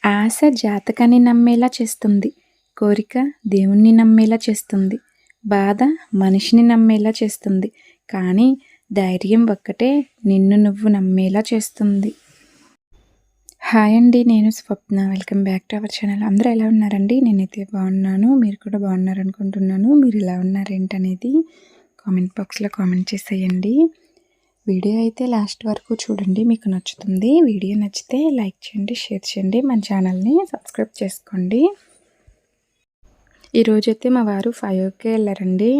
ఆశ జాతకాన్ని నమ్మేలా చేస్తుంది. కోరిక దేవుణ్ణి నమ్మేలా చేస్తుంది. బాధ మనిషిని నమ్మేలా చేస్తుంది. కానీ ధైర్యం ఒక్కటే నిన్ను నువ్వు నమ్మేలా చేస్తుంది. హాయ్ అండి, నేను Swapna. Welcome back to our channel. అందరూ ఎలా ఉన్నారండి? నేనైతే బాగున్నాను. మీరు కూడా బాగున్నారనుకుంటున్నాను. మీరు ఎలా ఉన్నారేంటనేది కామెంట్ బాక్స్లో కామెంట్ చేసేయండి. వీడియో అయితే లాస్ట్ వరకు చూడండి, మీకు నచ్చుతుంది. వీడియో నచ్చితే లైక్ చేయండి, షేర్ చేయండి, మన ఛానల్ని సబ్స్క్రైబ్ చేసుకోండి. ఈరోజైతే మా వారు 5కి వెళ్ళారండి.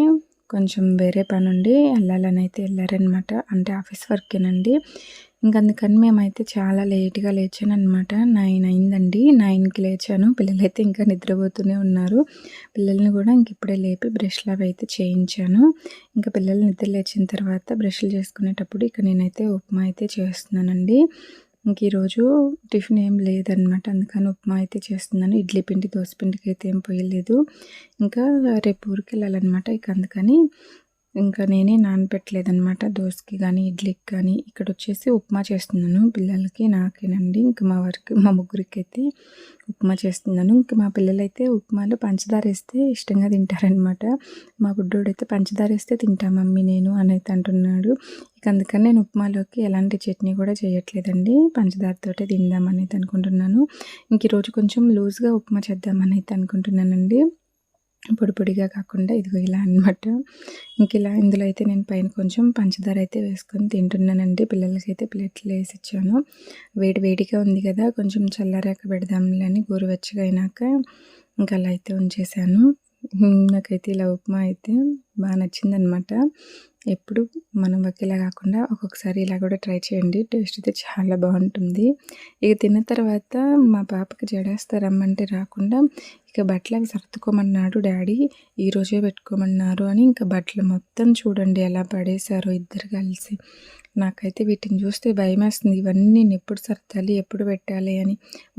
కొంచెం వేరే పని ఉండి వెళ్ళాలని అయితే వెళ్ళారనమాట. అంటే ఆఫీస్ వర్కేనండి. అందుకని మేమైతే చాలా లేట్గా లేచాను అనమాట. 9 అయిందండి. 9కి లేచాను. పిల్లలైతే ఇంకా నిద్రపోతూనే ఉన్నారు. పిల్లల్ని కూడా ఇప్పుడే లేపి బ్రష్లు అవి అయితే చేయించాను. పిల్లలు నిద్ర లేచిన తర్వాత బ్రష్లు చేసుకునేటప్పుడు నేనైతే ఉప్మా అయితే చేస్తున్నానండి. ఈరోజు టిఫిన్ ఏం లేదనమాట. అందుకని ఉప్మా అయితే చేస్తున్నాను. ఇడ్లీ పిండి దోశ పిండికి అయితే ఏం పోయలేదు. రేపు ఊరికి వెళ్ళాలన్నమాట. అందుకని నేనే నానబెట్టలేదనమాట. దోశకి కానీ ఇడ్లీకి కానీ. ఇక్కడ వచ్చేసి ఉప్మా చేస్తున్నాను పిల్లలకి, నాకేనండి. మా వారికి, మా ముగ్గురికి అయితే ఉప్మా చేస్తున్నాను. మా పిల్లలైతే ఉప్మాలో పంచదార వేస్తే ఇష్టంగా తింటారనమాట. మా బుడ్డోడైతే పంచదార వేస్తే తింటా మమ్మీ నేను అని అయితే అంటున్నాడు. అందుకని నేను ఉప్మాలోకి ఎలాంటి చట్నీ కూడా చేయట్లేదండి. పంచదారతోటే తిందామని అయితే అనుకుంటున్నాను. ఈరోజు కొంచెం లూజ్గా ఉప్మా చేద్దామని అయితే అనుకుంటున్నానండి. పొడి పొడిగా కాకుండా ఇదిగో ఇలా అనమాట. ఇలా ఇందులో అయితే నేను పైన కొంచెం పంచదార అయితే వేసుకొని తింటున్నానండి. పిల్లలకైతే ప్లేట్లు వేసి ఇచ్చాను. వేడిగా ఉంది కదా, కొంచెం చల్లారాక పెడదాంలే అని గోరువెచ్చగా అయినాక అలా అయితే ఉంచేసాను. నాకైతే ఇలా ఉప్మా అయితే బాగా నచ్చిందనమాట. ఎప్పుడు మనం ఒకేలా కాకుండా ఒక్కొక్కసారి ఇలా కూడా ట్రై చేయండి. టేస్ట్ అయితే చాలా బాగుంటుంది. తిన్న తర్వాత మా పాపకి జడేస్తా రమ్మంటే రాకుండా బట్టలు అవి సర్దుకోమన్నాడు డాడీ, ఈరోజే పెట్టుకోమన్నారు అని. బట్టలు మొత్తం చూడండి ఎలా పడేశారో ఇద్దరు కలిసి. నాకైతే వీటిని చూస్తే భయమేస్తుంది. ఇవన్నీ నేను ఎప్పుడు సర్దాలి, ఎప్పుడు పెట్టాలి అని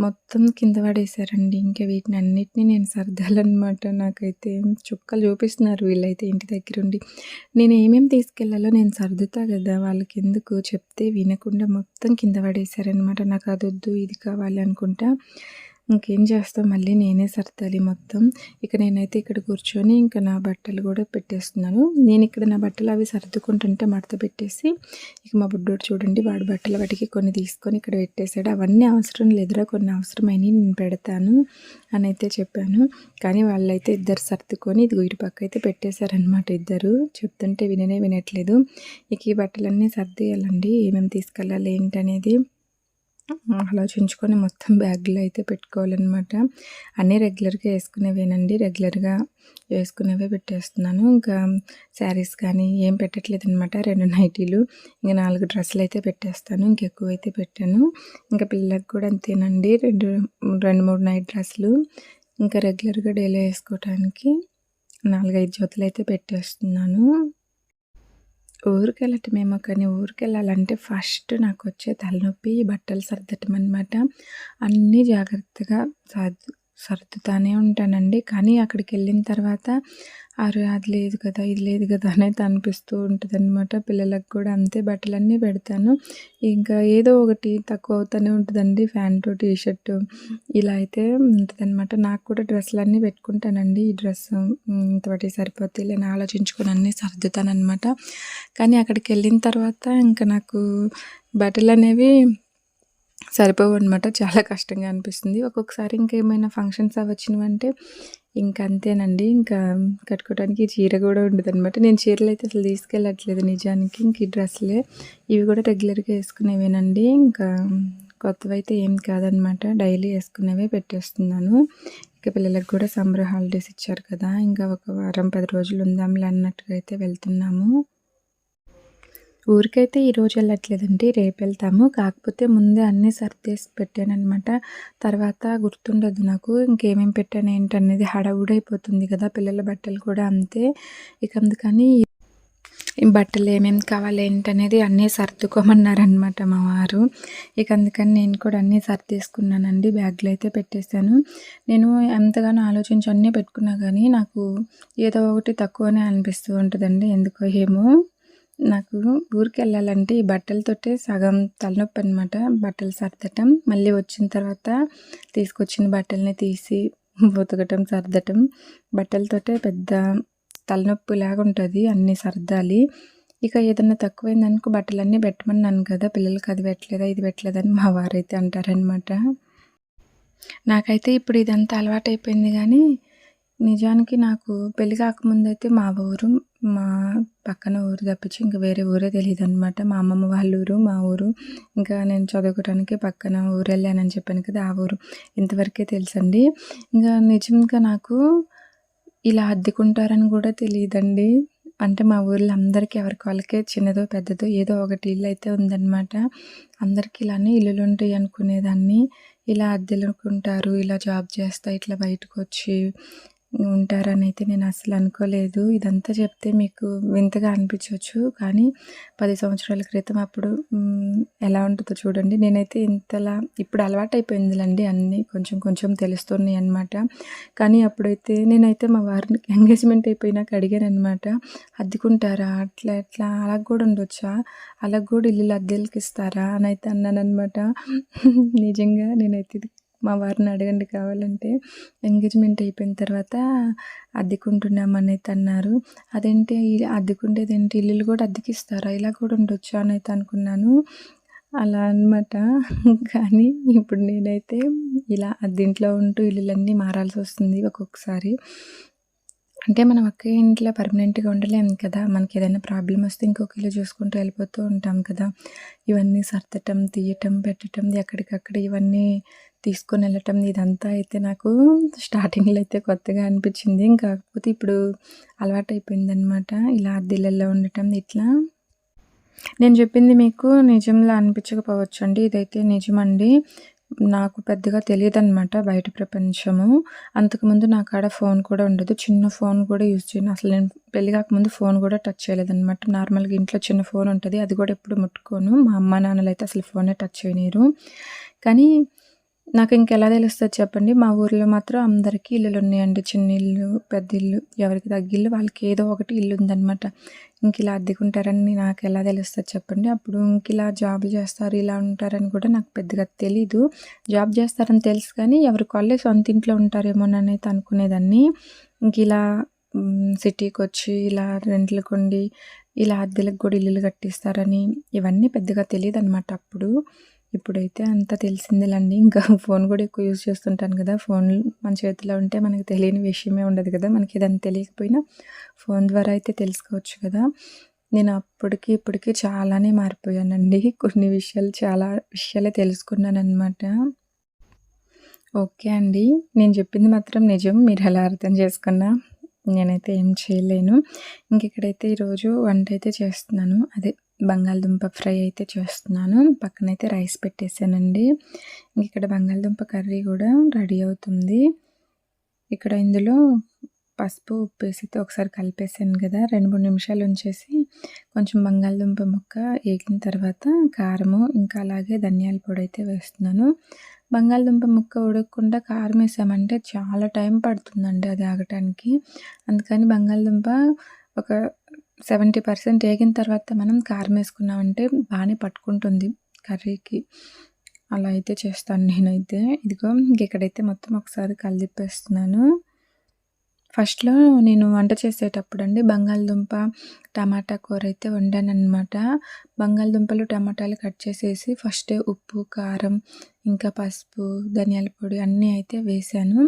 మొత్తం కింద పడేశారండి. వీటిని అన్నిటినీ నేను సర్దాలన్నమాట. నాకైతే చుక్కలు చూపిస్తున్నారు వీళ్ళైతే ఇంటి దగ్గర ఉండి. నేను ఏమేమి తీసుకెళ్లాలో నేను సర్దుతా కదా, వాళ్ళకి ఎందుకు చెప్తే వినకుండా మొత్తం కింద పడేశారనమాట. నాకు అది వద్దు, ఇది కావాలి అనుకుంటా. ఇంకేం చేస్తాం, మళ్ళీ నేనే సర్దాలి మొత్తం. నేనైతే ఇక్కడ కూర్చొని నా బట్టలు కూడా పెట్టేస్తున్నాను. నేను ఇక్కడ నా బట్టలు అవి సర్దుకుంటుంటే మడత పెట్టేసి మా బుడ్డోడు చూడండి, వాడి బట్టలు వాటికి కొన్ని తీసుకొని ఇక్కడ పెట్టేశాడు. అవన్నీ అవసరం లేదురా, కొన్ని అవసరమైనవి నేను పెడతాను అని అయితే చెప్పాను. కానీ వాళ్ళైతే ఇద్దరు సర్దుకొని ఇటు పక్క అయితే పెట్టేశారనమాట. ఇద్దరు చెప్తుంటే వినట్లేదు. ఈ బట్టలన్నీ సర్దేయాలండి, ఏమేమి తీసుకెళ్ళాలి ఏంటనేది ఆలోచించుకొని మొత్తం బ్యాగ్లో అయితే పెట్టుకోవాలన్నమాట. అన్నీ రెగ్యులర్గా వేసుకునేవేనండి, రెగ్యులర్గా వేసుకునేవే పెట్టేస్తున్నాను. శారీస్ కానీ ఏం పెట్టట్లేదు అనమాట. 2 నైటీలు, 4 డ్రెస్సులు అయితే పెట్టేస్తాను. ఎక్కువ అయితే పెట్టాను. పిల్లలకు కూడా అంతేనండి, 2-3 నైట్ డ్రెస్సులు. రెగ్యులర్గా డైలీ వేసుకోవటానికి 4-5 జతలు అయితే పెట్టేస్తున్నాను. ఊరికెళ్ళటమేమో కానీ ఊరికెళ్ళాలంటే ఫస్ట్ నాకు వచ్చే తలనొప్పి బట్టలు సర్దటం అనమాట. అన్నీ జాగ్రత్తగా సర్దుతానే ఉంటానండి. కానీ అక్కడికి వెళ్ళిన తర్వాత అరే అది లేదు కదా, ఇది లేదు కదా అనేది అనిపిస్తూ ఉంటుంది అనమాట. పిల్లలకు కూడా అంతే, బట్టలన్నీ పెడతాను. ఏదో ఒకటి తక్కువ అవుతూనే ఉంటుందండి. ప్యాంటు, టీషర్టు ఇలా అయితే ఉంటుందన్నమాట. నాకు కూడా డ్రెస్సులన్నీ పెట్టుకుంటానండి. ఈ డ్రెస్ ఇంతటి సరిపోతే లేని ఆలోచించుకొని అన్నీ సర్దుతానమాట. కానీ అక్కడికి వెళ్ళిన తర్వాత నాకు బట్టలు అనేవి సరిపోవు అనమాట. చాలా కష్టంగా అనిపిస్తుంది. ఒక్కొక్కసారి ఇంకేమైనా ఫంక్షన్స్ అవి వచ్చినవంటే అంతేనండి. కట్టుకోవడానికి చీర కూడా ఉండదనమాట. నేను చీరలు అయితే అసలు తీసుకెళ్ళట్లేదు నిజానికి. ఈ డ్రెస్సులే, ఇవి కూడా రెగ్యులర్గా వేసుకునేవేనండి. కొత్తవి అయితే ఏం కాదనమాట, డైలీ వేసుకునేవే పెట్టేస్తున్నాను. పిల్లలకు కూడా సమ్మర్ హాలిడేస్ ఇచ్చారు కదా, ఒక వారం 10 రోజులు ఉందాంలే అన్నట్టుగా అయితే వెళ్తున్నాము. ఊరికైతే ఈరోజు వెళ్ళట్లేదండి, రేపు వెళ్తాము. కాకపోతే ముందే అన్నీ సర్దేసి పెట్టానమాట. తర్వాత గుర్తుండదు నాకు ఇంకేమేమి పెట్టాను ఏంటనేది. హడావుడైపోతుంది కదా, పిల్లల బట్టలు కూడా అంతే. అందుకని బట్టలు ఏమేమి కావాలి ఏంటనేది అన్నీ సర్దుకోమన్నారనమాట మా వారు. అందుకని నేను కూడా అన్నీ సర్దేసుకున్నానండి. బ్యాగ్లో అయితే పెట్టేశాను. నేను ఎంతగానో ఆలోచించి అన్నీ పెట్టుకున్నా కానీ నాకు ఏదో ఒకటి తక్కువనే అనిపిస్తూ ఉంటుందండి, ఎందుకో ఏమో. నాకు ఊరికెళ్ళాలంటే ఈ బట్టలతోటే సగం తలనొప్పి అనమాట. బట్టలు సర్దటం, మళ్ళీ వచ్చిన తర్వాత తీసుకొచ్చిన బట్టల్ని తీసి ఉతకటం, సర్దటం. బట్టలతోటే పెద్ద తలనొప్పిలాగా ఉంటుంది. అన్నీ సర్దాలి. ఇక ఏదన్నా తక్కువైందనుకో బట్టలన్నీ పెట్టమన్నాను కదా, పిల్లలకి అది పెట్టలేదా, ఇది పెట్టలేదని మా వారైతే అంటారనమాట. నాకైతే ఇప్పుడు ఇదంతా అలవాటైపోయింది కానీ నిజానికి నాకు పెళ్లి కాకముందైతే మా ఊరు, మా పక్కన ఊరు తప్పించి ఇంక వేరే ఊరే తెలీదనమాట. మా అమ్మమ్మ వాళ్ళ ఊరు, మా ఊరు, ఇంకా నేను చదువుకోవడానికి పక్కన ఊరు వెళ్ళానని చెప్పాను కదా, ఆ ఊరు ఇంతవరకే తెలుసండి. ఇంకా నిజంగా నాకు ఇలా అద్దెకుంటారని కూడా తెలియదండి. అంటే మా ఊర్లో అందరికీ ఎవరికి వాళ్ళకే చిన్నదో పెద్దదో ఏదో ఒకటి ఇల్లు అయితే ఉందన్నమాట. అందరికీ ఇలానే ఇల్లులు ఉంటాయి అనుకునేదాన్ని. ఇలా అద్దెలుకుంటారు, ఇలా జాబ్ చేస్తా ఇట్లా బయటకు వచ్చి ఉంటారని అయితే నేను అసలు అనుకోలేదు. ఇదంతా చెప్తే మీకు వింతగా అనిపించవచ్చు కానీ 10 సంవత్సరాల క్రితం అప్పుడు ఎలా ఉంటుందో చూడండి. నేనైతే ఇంతలా ఇప్పుడు అలవాటైపోయిందిలేండి, అన్నీ కొంచెం కొంచెం తెలుస్తున్నాయి అనమాట. కానీ అప్పుడైతే నేనైతే మా వారిని ఎంగేజ్మెంట్ అయిపోయినాక అడిగాననమాట. అద్దెకుంటారా, అట్లా ఎట్లా అలా కూడా ఉండొచ్చా, అలా కూడా ఇల్లులు అద్దెలకి ఇస్తారా అని అయితే అన్నానమాట. నిజంగా నేనైతే ఇది మా వారిని అడగండి కావాలంటే. ఎంగేజ్మెంట్ అయిపోయిన తర్వాత అద్దెకుంటున్నామని అయితే అన్నారు. అదేంటి అద్దెకుండేదేంటి, ఇల్లులు కూడా అద్దెకిస్తారా, ఇలా కూడా ఉండొచ్చా అని అయితే అనుకున్నాను. అలా అనమాట. కానీ ఇప్పుడు నేనైతే ఇలా అద్దెంట్లో ఉంటూ ఇల్లులన్నీ మారాల్సి వస్తుంది ఒక్కొక్కసారి. అంటే మనం ఒకే ఇంట్లో పర్మనెంట్గా ఉండలేము కదా, మనకి ఏదైనా ప్రాబ్లం వస్తే ఇంకొక ఇల్లు చూసుకుంటూ వెళ్ళిపోతూ ఉంటాం కదా. ఇవన్నీ సర్దటం, తీయటం, పెట్టటం, ఎక్కడికక్కడ ఇవన్నీ తీసుకొని వెళ్ళటం, ఇదంతా అయితే నాకు స్టార్టింగ్లో అయితే కొత్తగా అనిపించింది. కాకపోతే ఇప్పుడు అలవాటైపోయిందనమాట ఇలా అద్దెలలో ఉండటం. ఇట్లా నేను చెప్పింది మీకు నిజంలా అనిపించకపోవచ్చు అండి, ఇదైతే నిజమండి. నాకు పెద్దగా తెలియదనమాట బయట ప్రపంచము. అంతకుముందు నా కాడ ఫోన్ కూడా ఉండదు. చిన్న ఫోన్ కూడా యూజ్ చేయను. అసలు నేను పెళ్లి కాకముందు ఫోన్ కూడా టచ్ చేయలేదనమాట. నార్మల్గా ఇంట్లో చిన్న ఫోన్ ఉంటుంది, అది కూడా ఎప్పుడు ముట్టుకోను. మా అమ్మ నాన్నలు అయితే అసలు ఫోనే టచ్ చేయనీరు. కానీ నాకు ఇంకెలా తెలుస్తుంది చెప్పండి, మా ఊర్లో మాత్రం అందరికీ ఇల్లులు ఉన్నాయండి. చిన్న ఇల్లు, పెద్ద ఇల్లు, ఎవరికి తగ్గిల్లు వాళ్ళకి ఏదో ఒకటి ఇల్లు ఉందనమాట. ఇంక ఇలా అద్దెకుంటారని నాకు ఎలా తెలుస్తుంది చెప్పండి. అప్పుడు ఇంక ఇలా జాబులు చేస్తారు, ఇలా ఉంటారని కూడా నాకు పెద్దగా తెలీదు. జాబ్ చేస్తారని తెలుసు కానీ ఎవరికి వాళ్ళే సొంత ఇంట్లో ఉంటారేమోనని అయితే అనుకునేదాన్ని. ఇంక ఇలా సిటీకి వచ్చి ఇలా రెంట్లకు ఉండి ఇలా అద్దెలకు కూడా ఇల్లులు కట్టిస్తారని ఇవన్నీ పెద్దగా తెలియదు అనమాట అప్పుడు. ఇప్పుడైతే అంతా తెలిసిందేలండి. ఇంకా ఫోన్ కూడా ఎక్కువ యూజ్ చేస్తుంటాను కదా, ఫోన్ మన చేతిలో ఉంటే మనకు తెలియని విషయమే ఉండదు కదా. మనకి ఏదైనా తెలియకపోయినా ఫోన్ ద్వారా అయితే తెలుసుకోవచ్చు కదా. నేను అప్పటికి ఇప్పటికి చాలానే మారిపోయానండి. కొన్ని విషయాలు చాలా విషయాలే తెలుసుకున్నానమాట. ఓకే అండి, నేను చెప్పింది మాత్రం నిజం. మీరు ఎలా అర్థం చేసుకున్నా నేనైతే ఏం చేయలేను. ఇక్కడైతే ఈరోజు వంట అయితే చేస్తున్నాను. అదే బంగాళదుంప ఫ్రై అయితే చేస్తున్నాను. పక్కనైతే రైస్ పెట్టేసానండి. ఇక్కడ బంగాళదుంప కర్రీ కూడా రెడీ అవుతుంది. ఇక్కడ ఇందులో పసుపు, ఉప్పు వేసి ఒకసారి కలిపేసాను కదా, 2-3 నిమిషాలు ఉంచేసి కొంచెం బంగాళదుంప ముక్క వేగిన తర్వాత కారము, ఇంకా అలాగే ధనియాల పొడి అయితే వేస్తున్నాను. బంగాళదుంప ముక్క ఉడకకుండా కారం వేసామంటే చాలా టైం పడుతుందండి అది ఆగటానికి. అందుకని బంగాళదుంప ఒక 70% వేగిన తర్వాత మనం కారం వేసుకున్నామంటే బాగానే పట్టుకుంటుంది కర్రీకి. అలా అయితే చేస్తాను నేనైతే. ఇదిగో ఇక్కడైతే మొత్తం ఒకసారి కలిపేస్తున్నాను. ఫస్ట్‌లో నేను వంట చేసేటప్పుడు అండి బంగాళదుంప, టమాటా కూర అయితే వండాననమాట. బంగాళదుంపలు, టమాటాలు కట్ చేసేసి ఫస్టే ఉప్పు, కారం, ఇంకా పసుపు, ధనియాల పొడి అన్నీ అయితే వేసాను.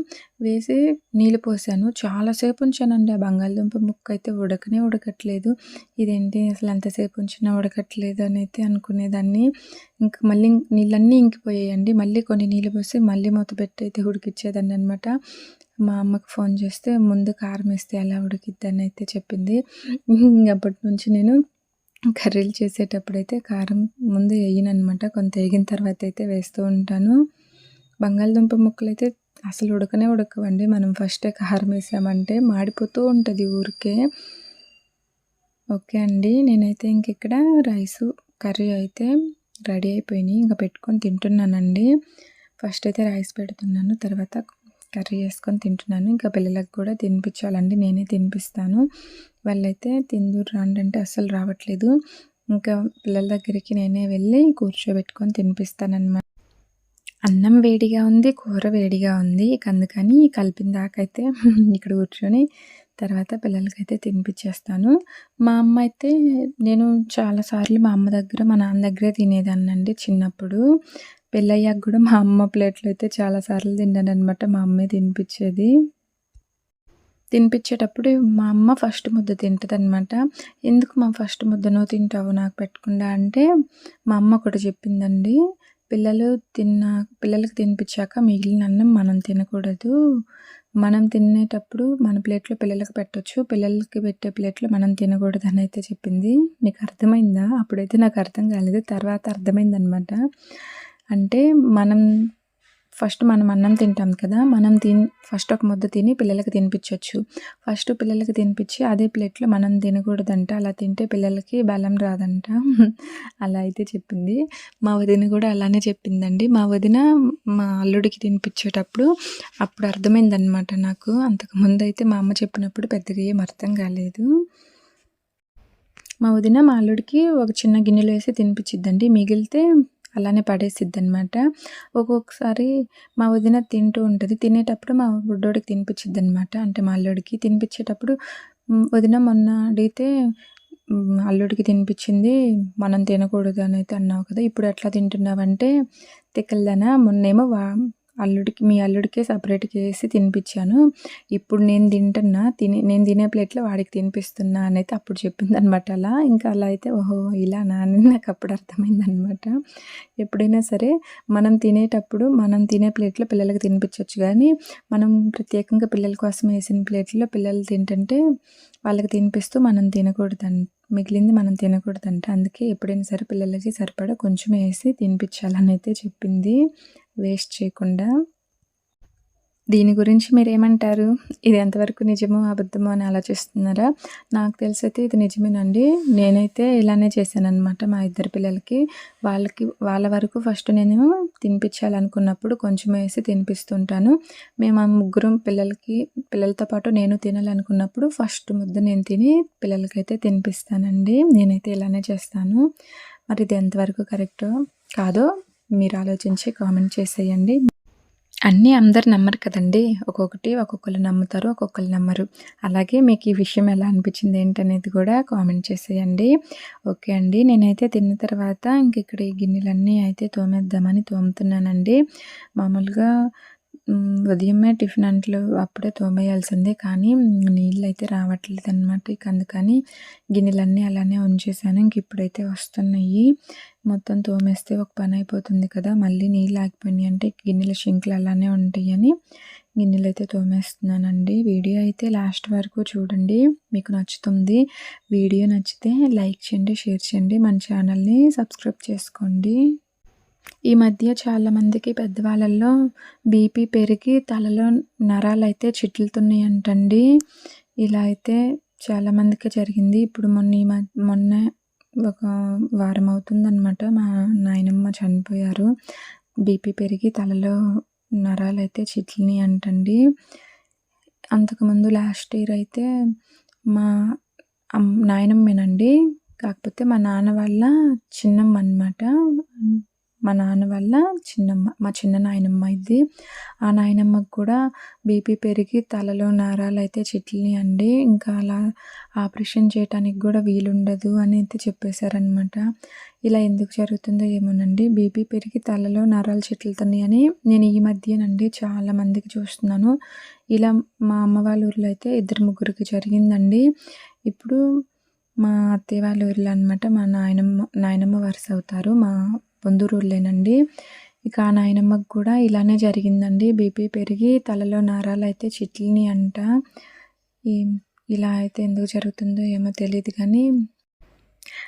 వేసి నీళ్ళు పోసాను. చాలాసేపు ఉంచానండి. ఆ బంగాళదుంప ముక్క అయితే ఉడకనే ఉడకట్లేదు. ఇదేంటి అసలు ఎంతసేపు ఉంచినా ఉడకట్లేదు అని అయితే అనుకునేదాన్ని. ఇంక మళ్ళీ నీళ్ళన్నీ ఇంకిపోయాయండి. మళ్ళీ కొన్ని నీళ్ళు పోసి మళ్ళీ మూత పెట్టి అయితే ఉడికిచ్చేదాన్ని అనమాట. మా అమ్మకి ఫోన్ చేస్తే ముందు కారం వేస్తే ఎలా ఉడికిద్దని అయితే చెప్పింది. అప్పటి నుంచి నేను కర్రీలు చేసేటప్పుడైతే కారం ముందు వేయననమాట. కొంత వేగిన తర్వాత అయితే వేస్తూ ఉంటాను. బంగాళదుంప ముక్కలైతే అసలు ఉడకనే ఉడకవండి. మనం ఫస్టే కారం వేసామంటే మాడిపోతూ ఉంటుంది ఊరికే. ఓకే అండి, నేనైతే ఇక్కడ రైసు, కర్రీ అయితే రెడీ అయిపోయినాయి. ఇంకా పెట్టుకొని తింటున్నానండి. ఫస్ట్ అయితే రైస్ పెడుతున్నాను, తర్వాత కర్రీ చేసుకొని తింటున్నాను. ఇంకా పిల్లలకు కూడా తినిపించాలండి. నేనే తినిపిస్తాను. వాళ్ళైతే తిందురు రండి అంటే అస్సలు రావట్లేదు. ఇంకా పిల్లల దగ్గరికి నేనే వెళ్ళి కూర్చోబెట్టుకొని తినిపిస్తాననమాట. అన్నం వేడిగా ఉంది, కూర వేడిగా ఉంది. ఇక అందుకని కలిపిన దాకైతే ఇక్కడ కూర్చొని తర్వాత పిల్లలకైతే తినిపిచ్చేస్తాను. మా అమ్మ అయితే నేను చాలా సార్లు మా అమ్మ దగ్గర, మా నాన్న దగ్గరే తినేదాన్నండి చిన్నప్పుడు. పెళ్ళయ్యాక గూడా మా అమ్మ ప్లేట్‌లో అయితే చాలా సార్లు తిన్నాననమాట. మా అమ్మే తినిపిచ్చేది. తినిపిచ్చేటప్పుడు మా అమ్మ ఫస్ట్ ముద్ద తింటదనమాట. "ఎందుకు మా ఫస్ట్ ముద్ద నువ్వు తింటావు నాకు పెట్టకుండా" అంటే మా అమ్మ ఒకటి చెప్పిందండి. పిల్లలకి తినిపిచ్చాక మిగిలిన అన్నం మనం తినకూడదు. మనం తినేటప్పుడు మన ప్లేట్‌లో పిల్లలకి పెట్టొచ్చు. పిల్లలకి పెట్టే ప్లేట్‌లో మనం తినకూడదనైతే చెప్పింది. మీకు అర్థమైందా? అప్పుడైతే నాకు అర్థం కాలేదు. తర్వాత అర్థమైందనమాట. అంటే మనం అన్నం తింటాం కదా! ఫస్ట్ ఒక ముద్ద తిని పిల్లలకి తినిపిచ్చొచ్చు. ఫస్ట్ పిల్లలకి తినిపిచ్చి అదే ప్లేట్‌లో మనం తినకూడదంట. అలా తింటే పిల్లలకి బలం రాదంట. అలా అయితే చెప్పింది. మా వదిన కూడా అలానే చెప్పిందండి. మా వదిన మా అల్లుడికి తినిపిచ్చేటప్పుడు అప్పుడు అర్థమైందనమాట నాకు. అంతకుముందయితే మా అమ్మ చెప్పినప్పుడు పెద్దగా ఏం అర్థం కాలేదు. మా వదిన మా అల్లుడికి ఒక చిన్న గిన్నెలో ఏసి తినిపిచ్చిద్దండి. మిగిలితే అలానే పడేసిద్దనమాట. ఒక్కొక్కసారి మా వదిన తింటూ ఉంటది. తినేటప్పుడు మా బుడ్డోడికి తినిపిచ్చిద్దనమాట. అంటే మా అల్లుడికి తినిపిచ్చేటప్పుడు వదిన మొన్న అడిగితే అల్లుడికి తినిపిచ్చింది మనం తినకూడదనైతే అన్నావు కదా! ఇప్పుడు ఎట్లా తింటున్నావంటే, తిక్కలదానా మొన్నేమో మీ అల్లుడికే సెపరేట్‌గా ఏసి తినిపిచ్చాను. ఇప్పుడు నేను తినే ప్లేట్‌లో వాడికి తినిపిస్తున్నా అనైతే అప్పుడు చెప్పిందనమాట అలా. ఇంకా అలా అయితే ఓహో! ఇలానా అని నాకప్పుడు అర్థమైందనమాట. ఎప్పుడైనా సరే మనం తినేటప్పుడు మనం తినే ప్లేట్‌లో పిల్లలకి తినిపిచ్చొచ్చు గానీ, మనం ప్రత్యేకంగా పిల్లల కోసం ఏసిన ప్లేట్‌లో పిల్లలు తింటుంటే వాళ్ళకి తినిపిస్తూ మిగిలింది మనం తినకూడదంట. అందుకే ఎప్పుడైనా సరే పిల్లలకి సరిపడా కొంచెమే ఏసి తినిపిచ్చాలనైతే చెప్పింది. వేస్ట్ చేయకుండా. దీని గురించి మీరేమంటారు? ఇది ఎంతవరకు నిజమో, అబద్ధమో అని ఆలోచిస్తున్నారా? నాకు తెలిసైతే ఇది నిజమేనండి. నేనైతే ఇలానే చేశాననమాట మా ఇద్దరు పిల్లలకి. వాళ్ళ వరకు ఫస్ట్ నేను తినిపించాలనుకున్నప్పుడు కొంచెం వేసి తినిపిస్తుంటాను. మేము ఆ ముగ్గురం పిల్లలతో పాటు నేను తినాలనుకున్నప్పుడు ఫస్ట్ ముద్ద నేను తిని పిల్లలకైతే తినిపిస్తానండి. నేనైతే ఇలానే చేస్తాను. మరి ఇది ఎంతవరకు కరెక్టో కాదో మీరు ఆలోచించి కామెంట్ చేసేయండి. అన్నీ అందరు నమ్మరు కదండీ! ఒక్కొక్కళ్ళు నమ్ముతారు, ఒక్కొక్కళ్ళు నమ్మరు. అలాగే మీకు ఈ విషయం ఎలా అనిపించింది ఏంటనేది కూడా కామెంట్ చేసేయండి. ఓకే అండి. నేనైతే తిన్న తర్వాత ఇక్కడ ఈ గిన్నెలన్నీ అయితే తోమేద్దామని తోముతున్నానండి. మామూలుగా ఉదయమే టిఫిన్ అంట్లు అప్పుడే తోమేయాల్సిందే కానీ నీళ్ళైతే రావట్లేదనమాట. ఇక అందుకని గిన్నెలన్నీ అలానే ఉంచేసాను. ఇప్పుడైతే వస్తున్నాయి. మొత్తం తోమేస్తే ఒక పని అయిపోతుంది కదా! మళ్ళీ నీళ్ళు ఆగిపోయినాయి అంటే గిన్నెల షింకులు అలానే ఉంటాయని గిన్నెలైతే తోమేస్తున్నానండి. వీడియో అయితే లాస్ట్ వరకు చూడండి. మీకు నచ్చుతుంది. వీడియో నచ్చితే లైక్ చేయండి, షేర్ చేయండి. మన ఛానల్‌ని సబ్స్క్రైబ్ చేసుకోండి. ఈ మధ్య చాలామందికి పెద్దవాళ్ళల్లో బీపీ పెరిగి తలలో నరాలైతే చిట్లుతున్నాయంటండి. ఇలా అయితే చాలామందికి జరిగింది. ఇప్పుడు మొన్నే ఒక వారం అవుతుందనమాట. మా నాయనమ్మ చనిపోయారు. బీపీ పెరిగి తలలో నరాలైతే చిట్లినియంటండి. అంతకుముందు లాస్ట్ ఇయర్ అయితే మా నాయనమ్మేనండి. కాకపోతే మా నాన్న వాళ్ళ చిన్నమ్మ అనమాట. మా నాన్న వాళ్ళ చిన్నమ్మ. మా చిన్న నాయనమ్మ ఇది. ఆ నాయనమ్మకి కూడా బీపీ పెరిగి తలలో నరాలైతే చిట్లినియండి. ఇంకా అలా ఆపరేషన్ చేయటానికి కూడా వీలుండదు అని అయితే చెప్పేశారనమాట. ఇలా ఎందుకు జరుగుతుందో ఏమోనండి. బీపీ పెరిగి తలలో నరాలు చిట్లుతున్నాయని నేను ఈ మధ్యనండి చాలా మందికి చూస్తున్నాను. ఇలా మా అమ్మ వాళ్ళ ఊర్లో అయితే 2, 3కి జరిగిందండి. ఇప్పుడు మా అత్తయ్య వాళ్ళ ఊర్లో అనమాట. మా నాయనమ్మ వరుస అవుతారు. మా పొందూరూళ్ళేనండి. ఇక ఆ నాయనమ్మకి కూడా ఇలానే జరిగిందండి. బీపీ పెరిగి తలలో నరాలైతే చిట్లినియంట. ఇలా అయితే ఎందుకు జరుగుతుందో ఏమో తెలీదు కానీ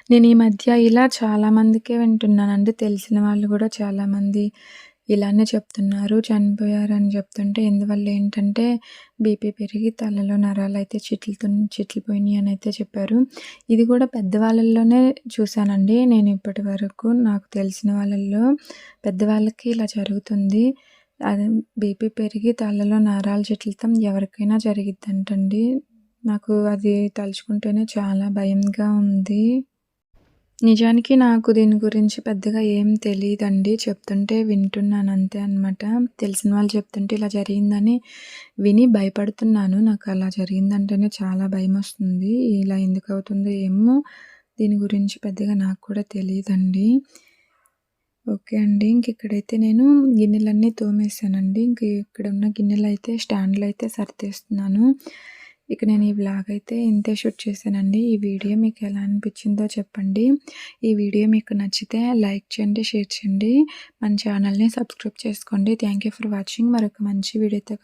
నేను ఈ మధ్య ఇలా చాలామందికే వింటున్నానండి. తెలిసిన వాళ్ళు కూడా చాలామంది ఇలానే చెప్తున్నారు. చనిపోయారని చెప్తుంటే ఎందువల్ల ఏంటంటే బీపీ పెరిగి తలలో నరాలైతే చిట్లిపోయినాయి అని అయితే చెప్పారు. ఇది కూడా పెద్దవాళ్ళల్లోనే చూశానండి. నేను ఇప్పటి వరకు నాకు తెలిసిన వాళ్ళల్లో పెద్దవాళ్ళకి ఇలా జరుగుతుంది. అదే బీపీ పెరిగి తలలో నరాలు చిట్లితం ఎవరికైనా జరిగిద్దంటండి. నాకు అది తలుచుకుంటేనే చాలా భయంగా ఉంది. నిజానికి నాకు దీని గురించి పెద్దగా ఏం తెలీదండి. చెప్తుంటే వింటున్నాను అంతే అనమాట. తెలిసిన వాళ్ళు చెప్తుంటే ఇలా జరిగిందని విని భయపడుతున్నాను. నాకు అలా జరిగిందంటేనే చాలా భయమొస్తుంది. ఇలా ఎందుకవుతుందో ఏమో! దీని గురించి పెద్దగా నాకు కూడా తెలీదండి. ఓకే అండి. ఇక్కడైతే నేను గిన్నెలన్నీ తోమేసానండి. ఇక్కడున్న గిన్నెలైతే స్టాండ్‌లో అయితే సర్దేస్తున్నాను. ఇక నేను ఈ వ్లాగ్ అయితే ఇంతే షూట్ చేశానండి. ఈ వీడియో మీకు ఎలా అనిపించిందో చెప్పండి. ఈ వీడియో మీకు నచ్చితే లైక్ చేయండి, షేర్ చేయండి. మన ఛానల్‌ని సబ్స్క్రైబ్ చేసుకోండి. Thank you for watching. మరొక మంచి వీడియోతో